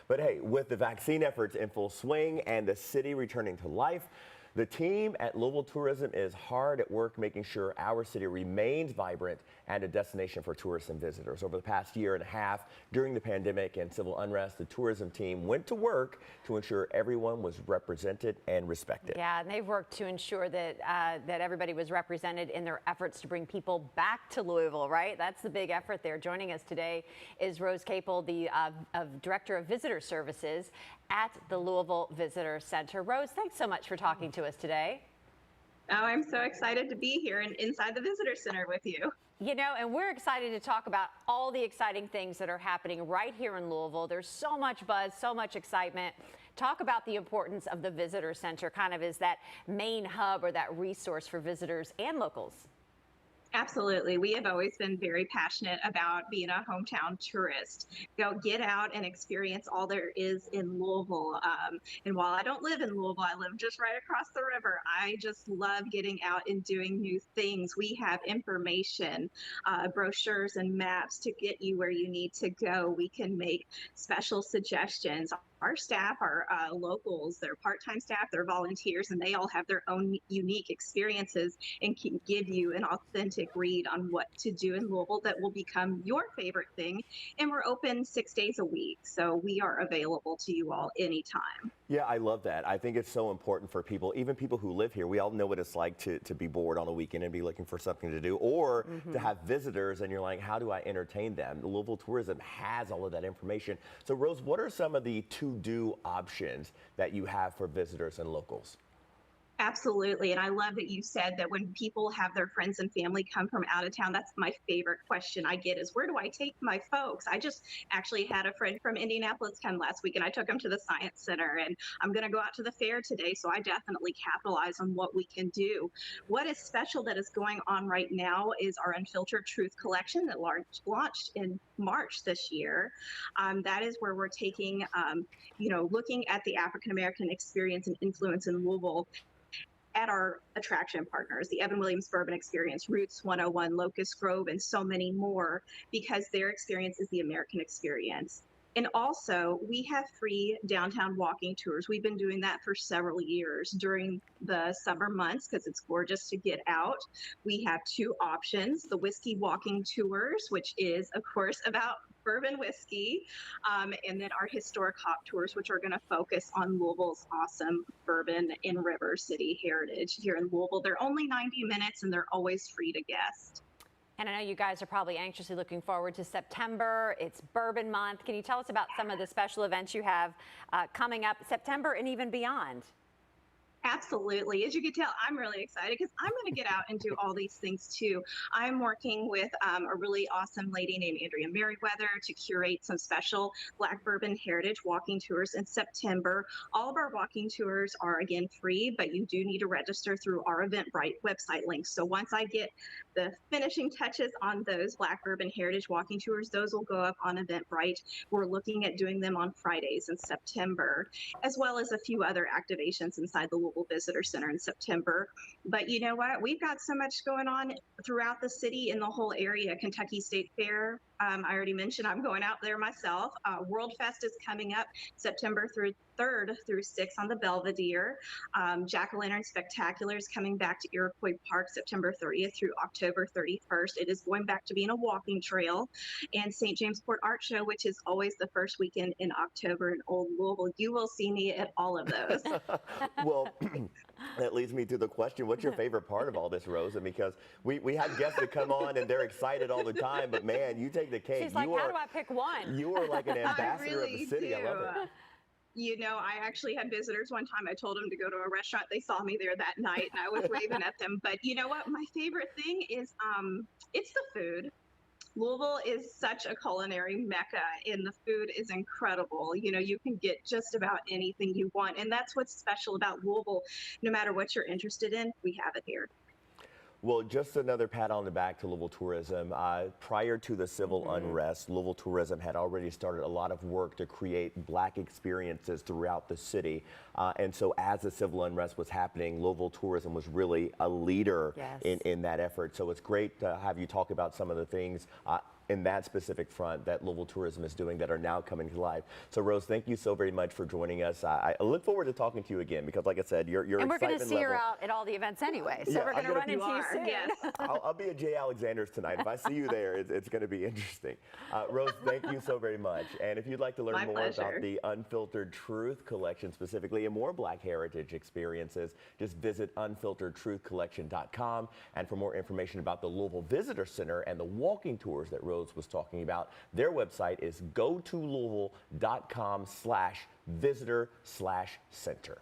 But hey, with the vaccine efforts in full swing and the city returning to life, the team at Louisville Tourism is hard at work making sure our city remains vibrant and a destination for tourists and visitors. Over the past year and a half, during the pandemic and civil unrest, the tourism team went to work to ensure everyone was represented and respected. Yeah, and they've worked to ensure that that everybody was represented in their efforts to bring people back to Louisville, right? That's the big effort there. Joining us today is Rose Caple, the Director of Visitor Services at the Louisville Visitor Center. Rose, thanks so much for talking to us today. Oh, I'm so excited to be here and inside the Visitor Center with you. You know, and we're excited to talk about all the exciting things that are happening right here in Louisville. There's so much buzz, so much excitement. Talk about the importance of the Visitor Center kind of as that main hub or that resource for visitors and locals. Absolutely. We have always been very passionate about being a hometown tourist. Go get out and experience all there is in Louisville. And while I don't live in Louisville, I live just right across the river. I just love getting out and doing new things. We have information, brochures and maps to get you where you need to go. We can make special suggestions. Our staff are locals, they're part-time staff, they're volunteers, and they all have their own unique experiences and can give you an authentic read on what to do in Louisville that will become your favorite thing. And we're open 6 days a week, so we are available to you all anytime. Yeah, I love that. I think it's so important for people, even people who live here. We all know what it's like to be bored on a weekend and be looking for something to do, or to have visitors and you're like, how do I entertain them? The Louisville Tourism has all of that information. So Rose, what are some of the to-do options that you have for visitors and locals? Absolutely. And I love that you said that when people have their friends and family come from out of town, that's my favorite question I get is, where do I take my folks? I just actually had a friend from Indianapolis come last week and I took him to the Science Center, and I'm going to go out to the fair today. So I definitely capitalize on what we can do. What is special that is going on right now is our Unfiltered Truth Collection that launched in March this year. That is where we're taking, looking at the African-American experience and influence in Louisville at our attraction partners, the Evan Williams Bourbon Experience, Roots 101, Locust Grove, and so many more, because their experience is the American experience. And also, we have free downtown walking tours. We've been doing that for several years during the summer months because it's gorgeous to get out. We have two options, the whiskey walking tours, which is, of course, about bourbon whiskey, and then our historic hop tours, which are going to focus on Louisville's awesome bourbon and River City heritage here in Louisville. They're only 90 minutes and they're always free to guests. And I know you guys are probably anxiously looking forward to September. It's Bourbon Month. Can you tell us about some of the special events you have coming up September and even beyond? Absolutely. As you can tell, I'm really excited because I'm going to get out and do all these things too. I'm working with a really awesome lady named Andrea Merriweather to curate some special Black Bourbon Heritage walking tours in September. All of our walking tours are, again, free, but you do need to register through our Eventbrite website links. So once I get the finishing touches on those Black Bourbon Heritage walking tours, those will go up on Eventbrite. We're looking at doing them on Fridays in September, as well as a few other activations inside the Louisville Visitor Center in September. But you know what? We've got so much going on throughout the city in the whole area. Kentucky State Fair, I already mentioned I'm going out there myself. World Fest is coming up September 3rd through 6th on the Belvedere. Jack-o'-lantern Spectacular is coming back to Iroquois Park September 30th through October 31st. It is going back to being a walking trail. And St. James Port Art Show, which is always the first weekend in October in Old Louisville. You will see me at all of those. Well, that leads me to the question, what's your favorite part of all this, Rosa? Because we have guests that come on and they're excited all the time, but man, you take the cake. She's like, how do I pick one? You are like an ambassador of the city. I love it. You know, I actually had visitors one time. I told them to go to a restaurant. They saw me there that night and I was waving at them. But you know what? My favorite thing is it's the food. Louisville is such a culinary mecca and the food is incredible. You know, you can get just about anything you want. And that's what's special about Louisville. No matter what you're interested in, we have it here. Well, just another pat on the back to Louisville Tourism. Prior to the civil unrest, Louisville Tourism had already started a lot of work to create Black experiences throughout the city. And so as the civil unrest was happening, Louisville Tourism was really a leader in that effort. So it's great to have you talk about some of the things in that specific front that Louisville Tourism is doing that are now coming to life. So Rose, thank you so very much for joining us. I look forward to talking to you again because, like I said, your and we're going to excitement see her level- out at all the events anyway, so Yeah, we're going to run into you soon. Yes. I'll be at Jay Alexander's tonight. If I see you there, it's going to be interesting. Rose, thank you so very much. And if you'd like to learn My more pleasure. about the Unfiltered Truth Collection specifically and more Black Heritage experiences, just visit unfilteredtruthcollection.com. And for more information about the Louisville Visitor Center and the walking tours that Rose was talking about, their website is gotolouisville.com/visitor/center.